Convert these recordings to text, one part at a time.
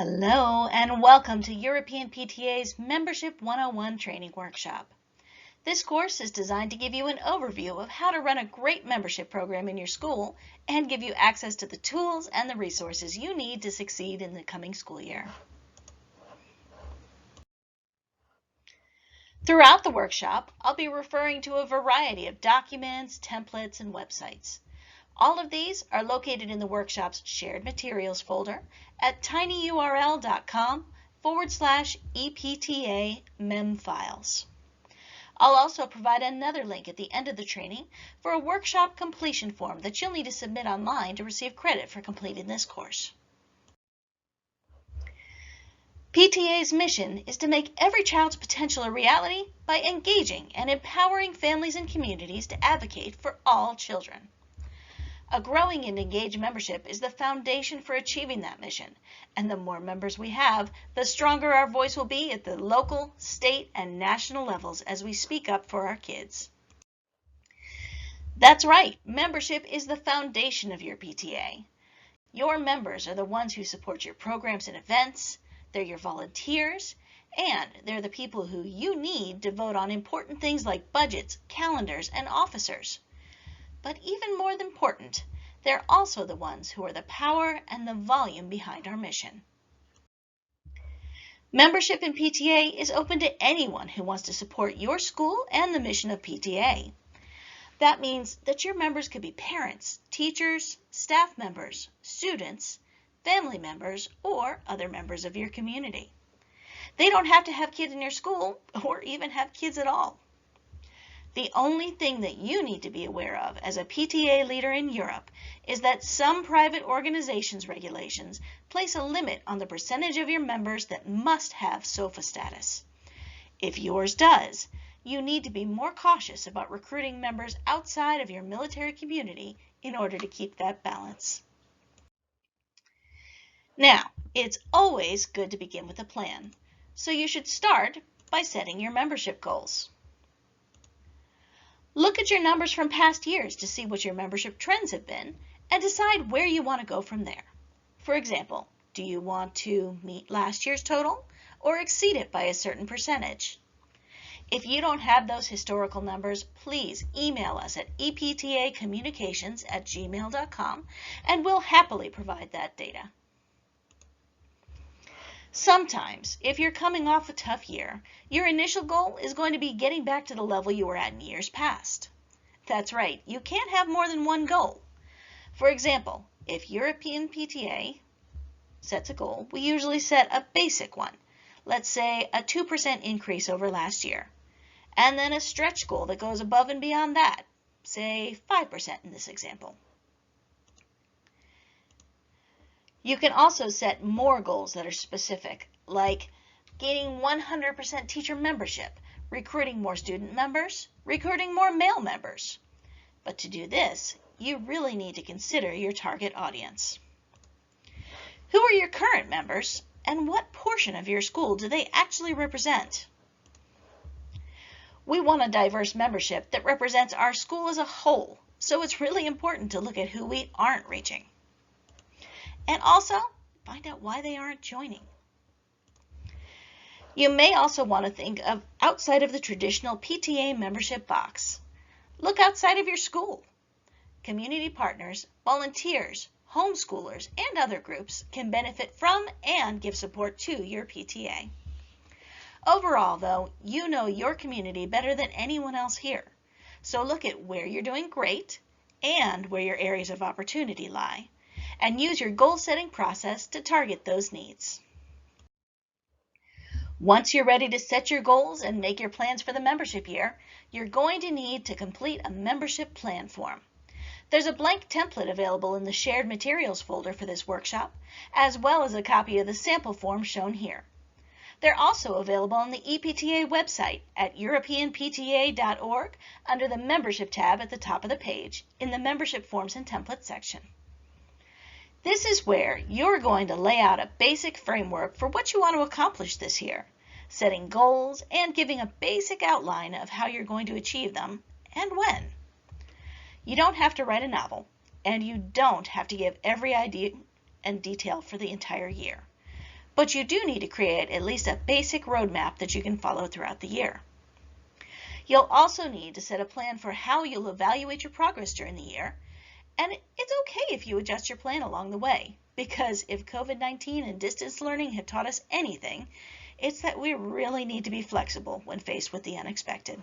Hello and welcome to European PTA's Membership 101 training workshop. This course is designed to give you an overview of how to run a great membership program in your school and give you access to the tools and the resources you need to succeed in the coming school year. Throughout the workshop, I'll be referring to a variety of documents, templates, and websites. All of these are located in the workshop's Shared Materials folder at tinyurl.com/EPTA memfiles. I'll also provide another link at the end of the training for a workshop completion form that you'll need to submit online to receive credit for completing this course. PTA's mission is to make every child's potential a reality by engaging and empowering families and communities to advocate for all children. A growing and engaged membership is the foundation for achieving that mission, and the more members we have, the stronger our voice will be at the local, state, and national levels as we speak up for our kids. That's right, membership is the foundation of your PTA. Your members are the ones who support your programs and events, they're your volunteers, and they're the people who you need to vote on important things like budgets, calendars, and officers. But even more important, they're also the ones who are the power and the volume behind our mission. Membership in PTA is open to anyone who wants to support your school and the mission of PTA. That means that your members could be parents, teachers, staff members, students, family members, or other members of your community. They don't have to have kids in your school or even have kids at all. The only thing that you need to be aware of as a PTA leader in Europe is that some private organizations' regulations place a limit on the percentage of your members that must have SOFA status. If yours does, you need to be more cautious about recruiting members outside of your military community in order to keep that balance. Now, it's always good to begin with a plan, so you should start by setting your membership goals. Look at your numbers from past years to see what your membership trends have been and decide where you want to go from there. For example, do you want to meet last year's total or exceed it by a certain percentage? If you don't have those historical numbers, please email us at eptacommunications@gmail.com and we'll happily provide that data. Sometimes, if you're coming off a tough year, your initial goal is going to be getting back to the level you were at in years past. That's right, you can't have more than one goal. For example, if European PTA sets a goal, we usually set a basic one, let's say a 2% increase over last year, and then a stretch goal that goes above and beyond that, say 5% in this example. You can also set more goals that are specific, like gaining 100% teacher membership, recruiting more student members, recruiting more male members. But to do this, you really need to consider your target audience. Who are your current members, and what portion of your school do they actually represent? We want a diverse membership that represents our school as a whole, so it's really important to look at who we aren't reaching. And also, find out why they aren't joining. You may also want to think of outside of the traditional PTA membership box. Look outside of your school. Community partners, volunteers, homeschoolers, and other groups can benefit from and give support to your PTA. Overall, though, you know your community better than anyone else here. So look at where you're doing great and where your areas of opportunity lie, and use your goal-setting process to target those needs. Once you're ready to set your goals and make your plans for the membership year, you're going to need to complete a membership plan form. There's a blank template available in the Shared Materials folder for this workshop, as well as a copy of the sample form shown here. They're also available on the ePTA website at europeanpta.org under the Membership tab at the top of the page in the Membership Forms and Templates section. This is where you're going to lay out a basic framework for what you want to accomplish this year, setting goals and giving a basic outline of how you're going to achieve them and when. You don't have to write a novel, and you don't have to give every idea and detail for the entire year. but you do need to create at least a basic roadmap that you can follow throughout the year. You'll also need to set a plan for how you'll evaluate your progress during the year, and it's okay if you adjust your plan along the way, because if COVID-19 and distance learning have taught us anything, it's that we really need to be flexible when faced with the unexpected.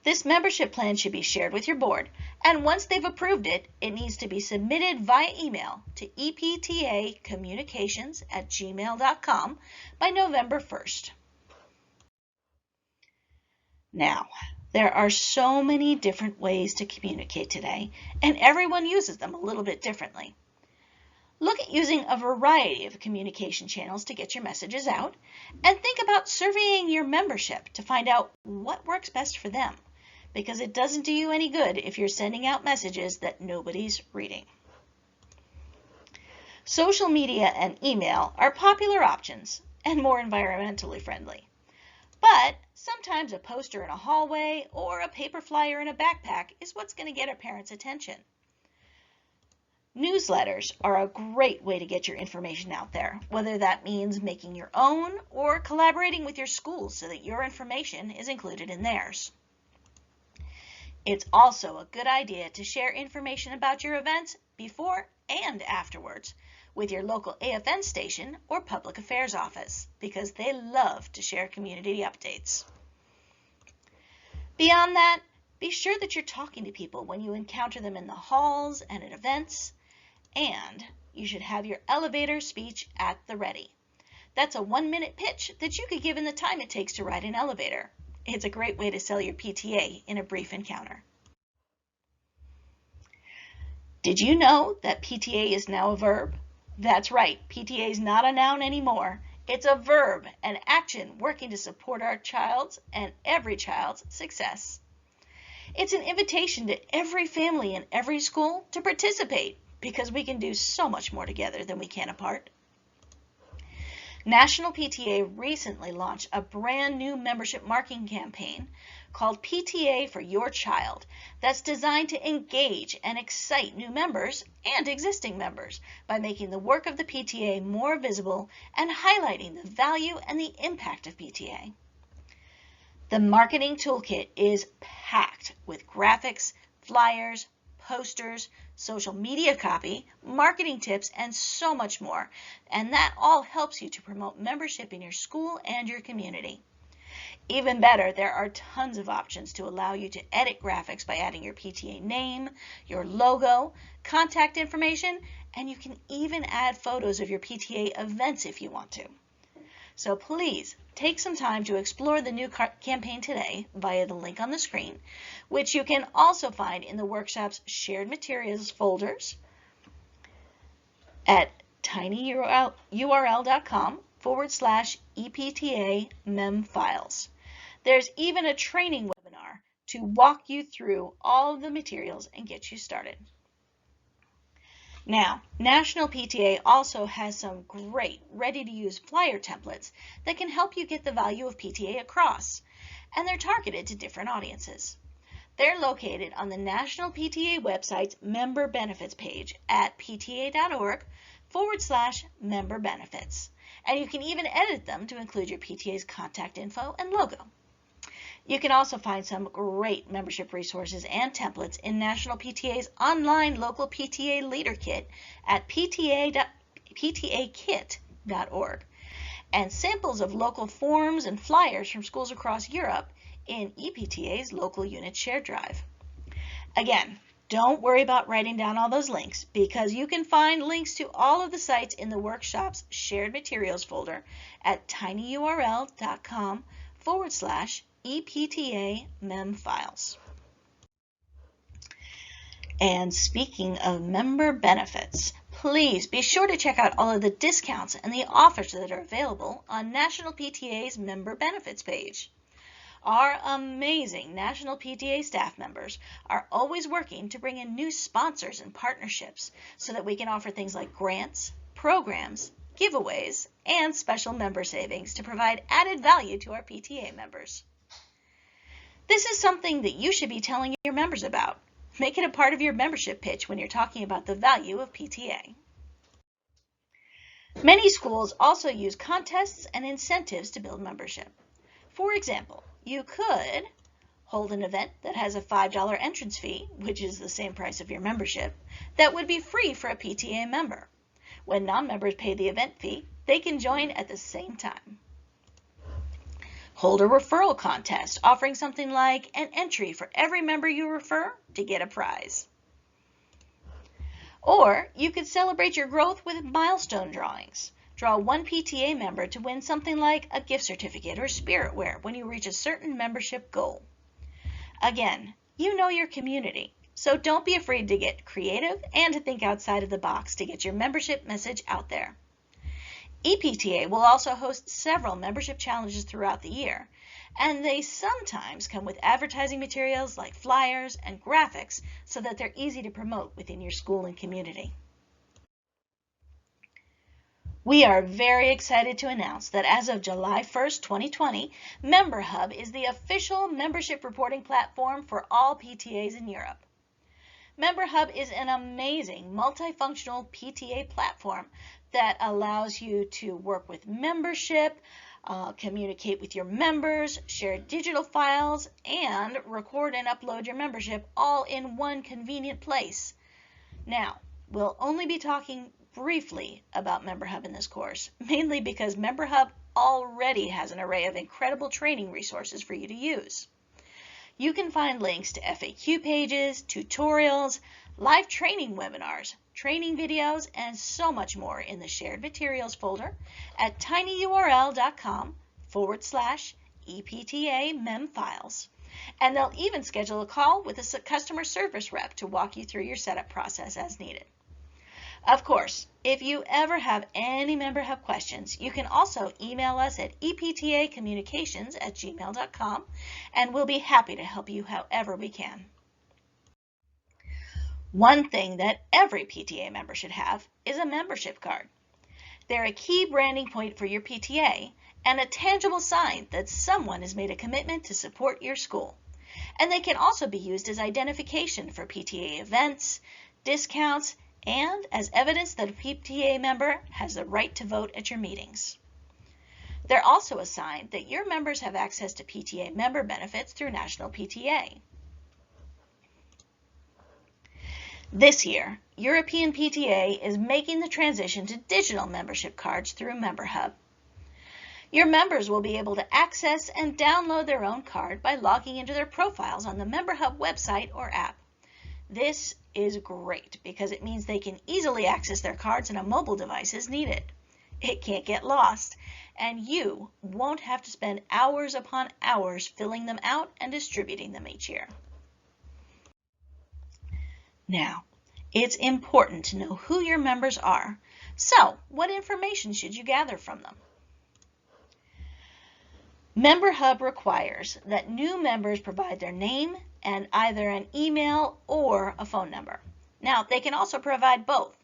This membership plan should be shared with your board, and once they've approved it, it needs to be submitted via email to eptacommunications@gmail.com by November 1st. Now, there are so many different ways to communicate today, and everyone uses them a little bit differently. Look at using a variety of communication channels to get your messages out, and think about surveying your membership to find out what works best for them, because it doesn't do you any good if you're sending out messages that nobody's reading. Social media and email are popular options and more environmentally friendly. But sometimes a poster in a hallway or a paper flyer in a backpack is what's going to get a parent's attention. Newsletters are a great way to get your information out there, whether that means making your own or collaborating with your school so that your information is included in theirs. It's also a good idea to share information about your events before and afterwards with your local AFN station or public affairs office, because they love to share community updates. Beyond that, be sure that you're talking to people when you encounter them in the halls and at events, and you should have your elevator speech at the ready. That's a 1-minute pitch that you could give in the time it takes to ride an elevator. It's a great way to sell your PTA in a brief encounter. Did you know that PTA is now a verb? That's right, PTA is not a noun anymore. It's a verb, an action working to support our child's and every child's success. It's an invitation to every family in every school to participate, because we can do so much more together than we can apart. National PTA recently launched a brand new membership marketing campaign called PTA for Your Child that's designed to engage and excite new members and existing members by making the work of the PTA more visible and highlighting the value and the impact of PTA. The marketing toolkit is packed with graphics, flyers, posters, social media copy, marketing tips, and so much more. And that all helps you to promote membership in your school and your community. Even better, there are tons of options to allow you to edit graphics by adding your PTA name, your logo, contact information, and you can even add photos of your PTA events if you want to. So please take some time to explore the new campaign today via the link on the screen, which you can also find in the workshop's shared materials folders at tinyurl.com/EPTA memfiles. There's even a training webinar to walk you through all of the materials and get you started. Now, National PTA also has some great ready-to-use flyer templates that can help you get the value of PTA across, and they're targeted to different audiences. They're located on the National PTA website's Member Benefits page at pta.org/member benefits, and you can even edit them to include your PTA's contact info and logo. You can also find some great membership resources and templates in National PTA's online local PTA leader kit at ptakit.org, and samples of local forms and flyers from schools across Europe in ePTA's local unit shared drive. Again, don't worry about writing down all those links, because you can find links to all of the sites in the workshop's shared materials folder at tinyurl.com/EPTA memfiles. And speaking of member benefits, please be sure to check out all of the discounts and the offers that are available on National PTA's Member Benefits page. Our amazing National PTA staff members are always working to bring in new sponsors and partnerships so that we can offer things like grants, programs, giveaways, and special member savings to provide added value to our PTA members. This is something that you should be telling your members about. Make it a part of your membership pitch when you're talking about the value of PTA. Many schools also use contests and incentives to build membership. For example, you could hold an event that has a $5 entrance fee, which is the same price of your membership, that would be free for a PTA member. When non-members pay the event fee, they can join at the same time. Hold a referral contest offering something like an entry for every member you refer to get a prize. Or you could celebrate your growth with milestone drawings. Draw one PTA member to win something like a gift certificate or spiritware when you reach a certain membership goal. Again, you know your community, so don't be afraid to get creative and to think outside of the box to get your membership message out there. ePTA will also host several membership challenges throughout the year, and they sometimes come with advertising materials like flyers and graphics so that they're easy to promote within your school and community. We are very excited to announce that as of July 1st, 2020, MemberHub is the official membership reporting platform for all PTAs in Europe. MemberHub is an amazing multifunctional PTA platform that allows you to work with membership, communicate with your members, share digital files, and record and upload your membership all in one convenient place. Now, we'll only be talking briefly about MemberHub in this course, mainly because MemberHub already has an array of incredible training resources for you to use. You can find links to FAQ pages, tutorials, live training webinars, training videos, and so much more in the Shared Materials folder at tinyurl.com/EPTA memfiles. And they'll even schedule a call with a customer service rep to walk you through your setup process as needed. Of course, if you ever have any MemberHub questions, you can also email us at eptacommunications@gmail.com, and we'll be happy to help you however we can. One thing that every PTA member should have is a membership card. They're a key branding point for your PTA and a tangible sign that someone has made a commitment to support your school. And they can also be used as identification for PTA events, discounts, and as evidence that a PTA member has the right to vote at your meetings. They're also a sign that your members have access to PTA member benefits through National PTA. This year, European PTA is making the transition to digital membership cards through MemberHub. Your members will be able to access and download their own card by logging into their profiles on the MemberHub website or app. This is great because it means they can easily access their cards on a mobile device as needed. It can't get lost, and you won't have to spend hours upon hours filling them out and distributing them each year. Now, it's important to know who your members are. So, what information should you gather from them? MemberHub requires that new members provide their name and either an email or a phone number. Now, they can also provide both,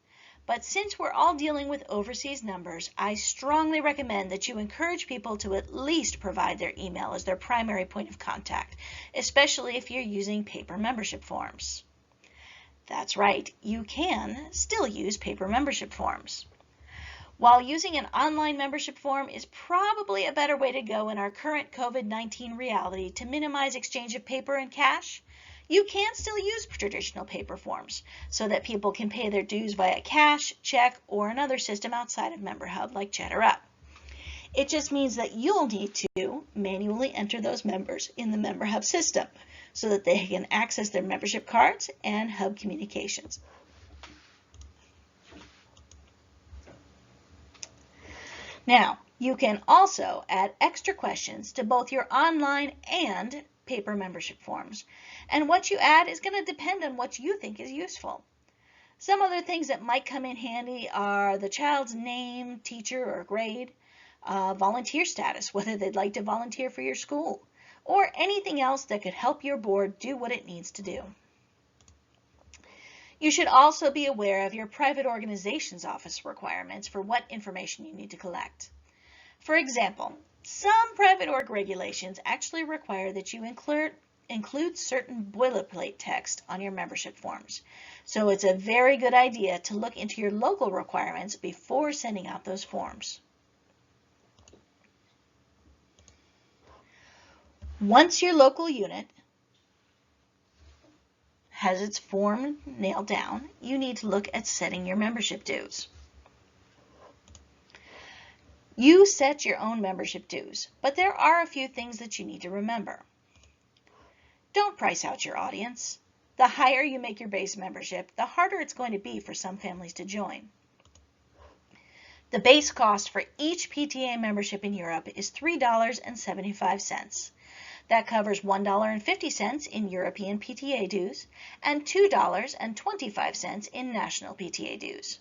but since we're all dealing with overseas numbers, I strongly recommend that you encourage people to at least provide their email as their primary point of contact, especially if you're using paper membership forms. That's right, you can still use paper membership forms. While using an online membership form is probably a better way to go in our current COVID-19 reality to minimize exchange of paper and cash, you can still use traditional paper forms so that people can pay their dues via cash, check, or another system outside of MemberHub like ChatterUp. It just means that you'll need to manually enter those members in the MemberHub system so that they can access their membership cards and hub communications. Now, you can also add extra questions to both your online and paper membership forms. And what you add is going to depend on what you think is useful. Some other things that might come in handy are the child's name, teacher, or grade, volunteer status, whether they'd like to volunteer for your school, or anything else that could help your board do what it needs to do. You should also be aware of your private organization's office requirements for what information you need to collect. For example, some private org regulations actually require that you include includes certain boilerplate text on your membership forms. So it's a very good idea to look into your local requirements before sending out those forms. Once your local unit has its form nailed down, you need to look at setting your membership dues. You set your own membership dues, but there are a few things that you need to remember. Don't price out your audience. The higher you make your base membership, the harder it's going to be for some families to join. The base cost for each PTA membership in Europe is $3.75. That covers $1.50 in European PTA dues and $2.25 in national PTA dues.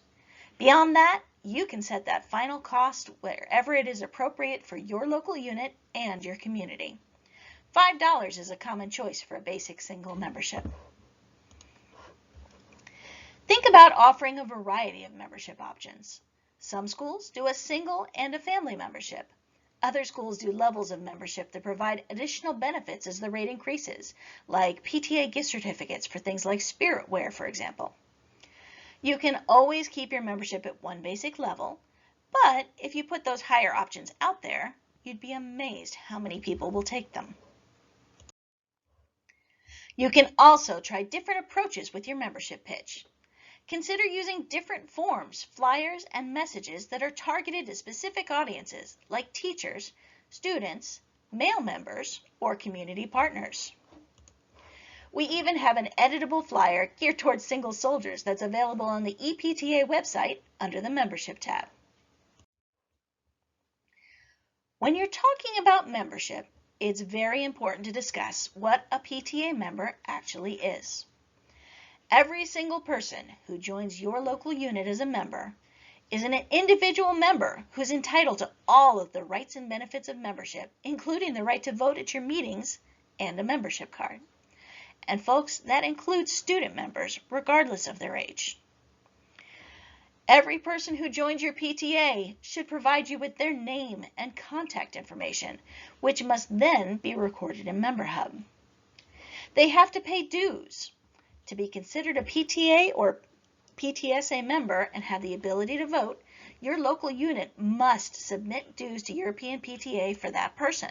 Beyond that, you can set that final cost wherever it is appropriate for your local unit and your community. $5 is a common choice for a basic single membership. Think about offering a variety of membership options. Some schools do a single and a family membership. Other schools do levels of membership that provide additional benefits as the rate increases, like PTA gift certificates for things like spirit wear, for example. You can always keep your membership at one basic level, but if you put those higher options out there, you'd be amazed how many people will take them. You can also try different approaches with your membership pitch. Consider using different forms, flyers, and messages that are targeted to specific audiences like teachers, students, male members, or community partners. We even have an editable flyer geared towards single soldiers that's available on the ePTA website under the Membership tab. When you're talking about membership, it's very important to discuss what a PTA member actually is. Every single person who joins your local unit as a member is an individual member who's entitled to all of the rights and benefits of membership, including the right to vote at your meetings and a membership card. And folks, that includes student members, regardless of their age. Every person who joins your PTA should provide you with their name and contact information, which must then be recorded in MemberHub. They have to pay dues. To be considered a PTA or PTSA member and have the ability to vote, your local unit must submit dues to European PTA for that person.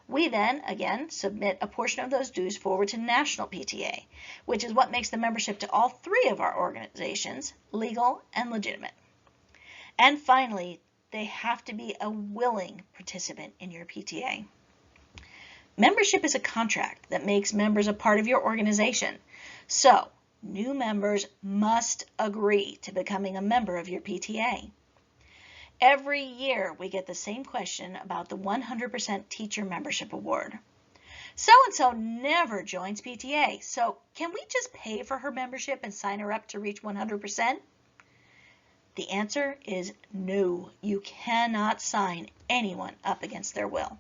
We then, again, submit a portion of those dues forward to national PTA, which is what makes the membership to all three of our organizations legal and legitimate. And finally, they have to be a willing participant in your PTA. Membership is a contract that makes members a part of your organization. So, new members must agree to becoming a member of your PTA. Every year, we get the same question about the 100% Teacher Membership Award. So-and-so never joins PTA, so can we just pay for her membership and sign her up to reach 100%? The answer is no. You cannot sign anyone up against their will.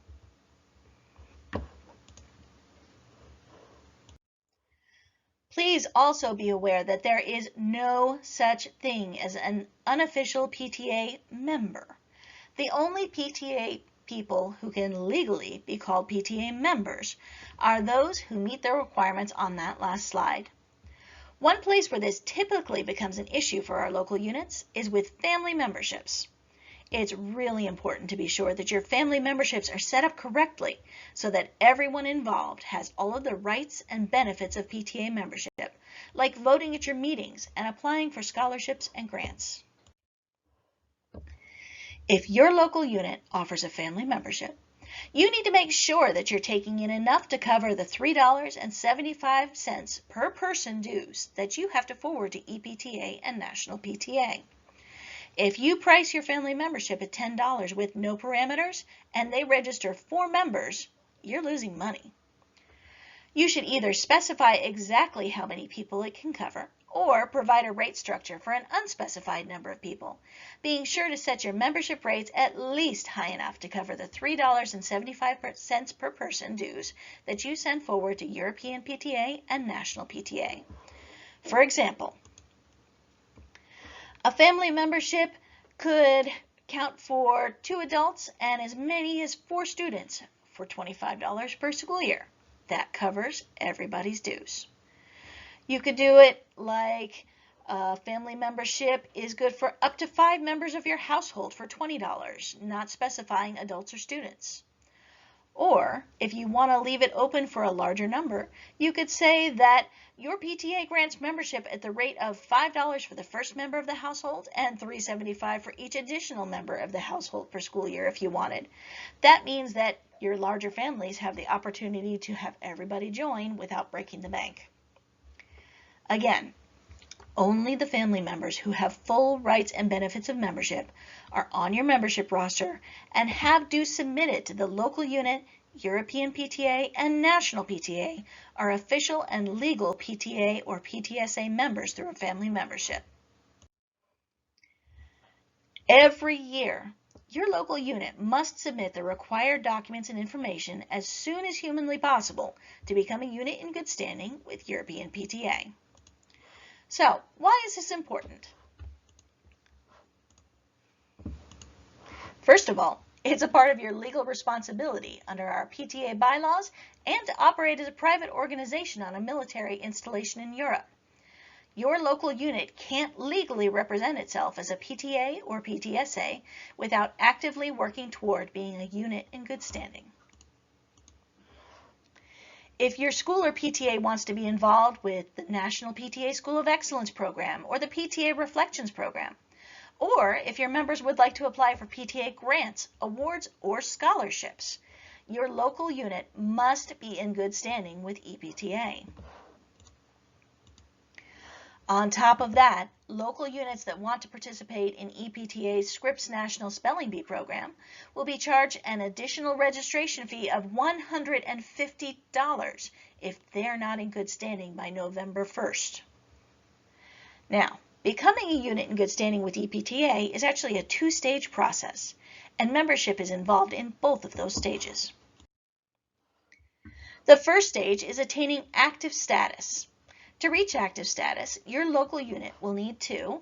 Please also be aware that there is no such thing as an unofficial PTA member. The only PTA people who can legally be called PTA members are those who meet the requirements on that last slide. One place where this typically becomes an issue for our local units is with family memberships. It's really important to be sure that your family memberships are set up correctly so that everyone involved has all of the rights and benefits of PTA membership, like voting at your meetings and applying for scholarships and grants. If your local unit offers a family membership, you need to make sure that you're taking in enough to cover the $3.75 per person dues that you have to forward to ePTA and national PTA. If you price your family membership at $10 with no parameters and they register 4 members, you're losing money. You should either specify exactly how many people it can cover or provide a rate structure for an unspecified number of people, being sure to set your membership rates at least high enough to cover the $3.75 per person dues that you send forward to European PTA and national PTA. For example, a family membership could count for 2 adults and as many as 4 students for $25 per school year. That covers everybody's dues. You could do it like family membership is good for up to 5 members of your household for $20, not specifying adults or students. Or if you want to leave it open for a larger number, you could say that your PTA grants membership at the rate of $5 for the first member of the household and $3.75 for each additional member of the household per school year if you wanted. That means that your larger families have the opportunity to have everybody join without breaking the bank. Again, only the family members who have full rights and benefits of membership are on your membership roster and have dues submitted to the local unit, European PTA, and national PTA are official and legal PTA or PTSA members through a family membership. Every year, your local unit must submit the required documents and information as soon as humanly possible to become a unit in good standing with European PTA. So, why is this important? First of all, it's a part of your legal responsibility under our PTA bylaws and to operate as a private organization on a military installation in Europe. Your local unit can't legally represent itself as a PTA or PTSA without actively working toward being a unit in good standing. If your school or PTA wants to be involved with the National PTA School of Excellence program or the PTA Reflections program, or if your members would like to apply for PTA grants, awards, or scholarships, your local unit must be in good standing with EPTA. On top of that, local units that want to participate in EPTA's Scripps National Spelling Bee program will be charged an additional registration fee of $150 if they're not in good standing by November 1st. Now, becoming a unit in good standing with EPTA is actually a two-stage process, and membership is involved in both of those stages. The first stage is attaining active status. To reach active status, your local unit will need to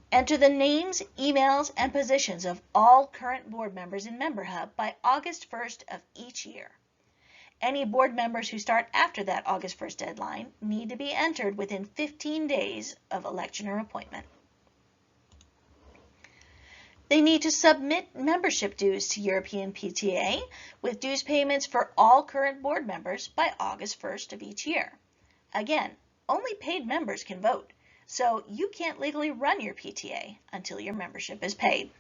enter the names, emails, and positions of all current board members in MemberHub by August 1st of each year. Any board members who start after that August 1st deadline need to be entered within 15 days of election or appointment. They need to submit membership dues to European PTA with dues payments for all current board members by August 1st of each year. Again, only paid members can vote, so you can't legally run your PTA until your membership is paid.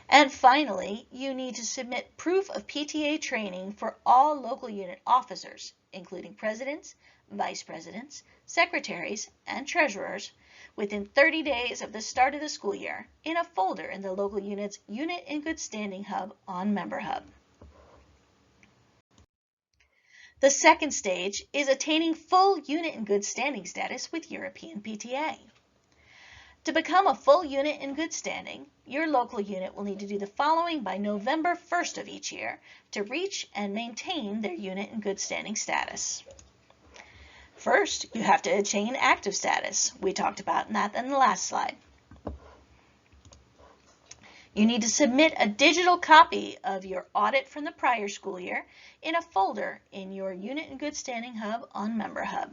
And finally, you need to submit proof of PTA training for all local unit officers, including presidents, vice presidents, secretaries, and treasurers, within 30 days of the start of the school year in a folder in the local unit's Unit in Good Standing Hub on MemberHub. The second stage is attaining full unit in good standing status with European PTA. To become a full unit in good standing, your local unit will need to do the following by November 1st of each year to reach and maintain their unit in good standing status. First, you have to attain active status. We talked about that in the last slide. You need to submit a digital copy of your audit from the prior school year in a folder in your Unit in Good Standing Hub on MemberHub.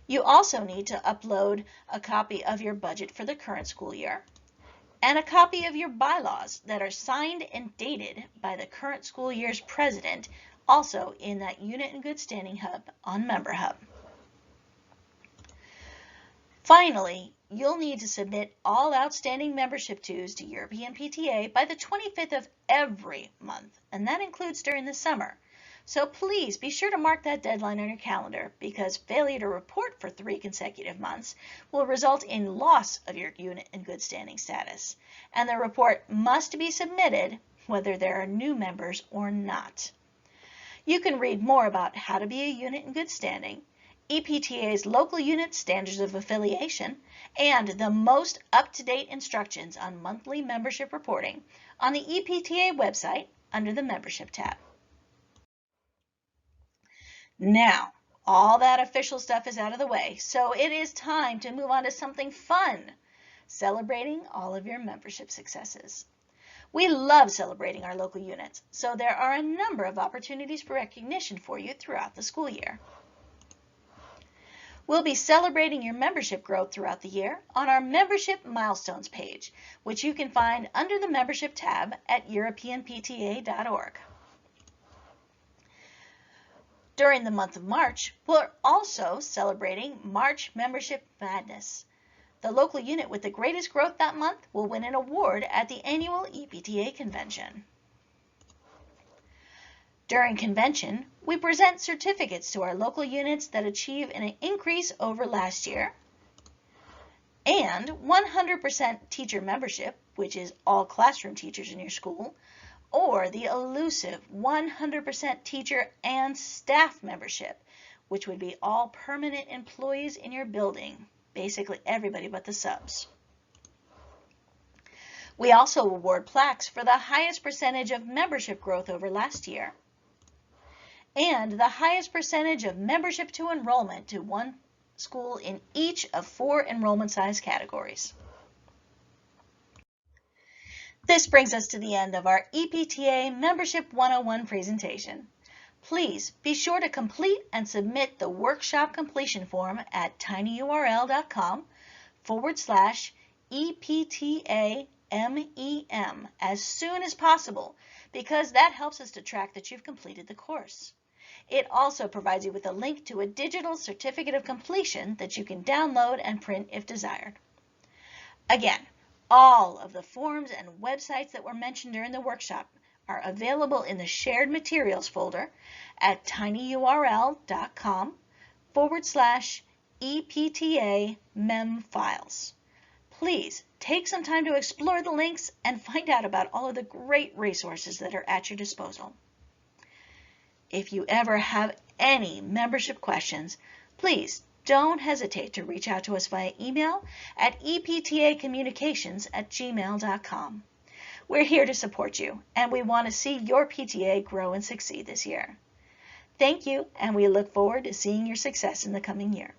You also need to upload a copy of your budget for the current school year and a copy of your bylaws that are signed and dated by the current school year's president, also in that Unit in Good Standing Hub on MemberHub. Finally, you'll need to submit all outstanding membership dues to European PTA by the 25th of every month, and that includes during the summer. So please be sure to mark that deadline on your calendar, because failure to report for 3 consecutive months will result in loss of your unit in good standing status, and the report must be submitted whether there are new members or not. You can read more about how to be a unit in good standing, EPTA's local unit standards of affiliation, and the most up-to-date instructions on monthly membership reporting on the EPTA website under the Membership tab. Now, all that official stuff is out of the way, so it is time to move on to something fun, celebrating all of your membership successes. We love celebrating our local units, so there are a number of opportunities for recognition for you throughout the school year. We'll be celebrating your membership growth throughout the year on our Membership Milestones page, which you can find under the Membership tab at europeanpta.org. During the month of March, we're also celebrating March Membership Madness. The local unit with the greatest growth that month will win an award at the annual ePTA convention. During convention, we present certificates to our local units that achieve an increase over last year, and 100% teacher membership, which is all classroom teachers in your school, or the elusive 100% teacher and staff membership, which would be all permanent employees in your building, basically everybody but the subs. We also award plaques for the highest percentage of membership growth over last year, and the highest percentage of membership to enrollment to one school in each of 4 enrollment size categories. This brings us to the end of our ePTA Membership 101 presentation. Please be sure to complete and submit the workshop completion form at tinyurl.com/EPTAMEM as soon as possible, because that helps us to track that you've completed the course. It also provides you with a link to a digital certificate of completion that you can download and print if desired. Again, all of the forms and websites that were mentioned during the workshop are available in the Shared Materials folder at tinyurl.com/EPTA-MEM-files. Please take some time to explore the links and find out about all of the great resources that are at your disposal. If you ever have any membership questions, please don't hesitate to reach out to us via email at eptacommunications@gmail.com. We're here to support you, and we want to see your PTA grow and succeed this year. Thank you, and we look forward to seeing your success in the coming year.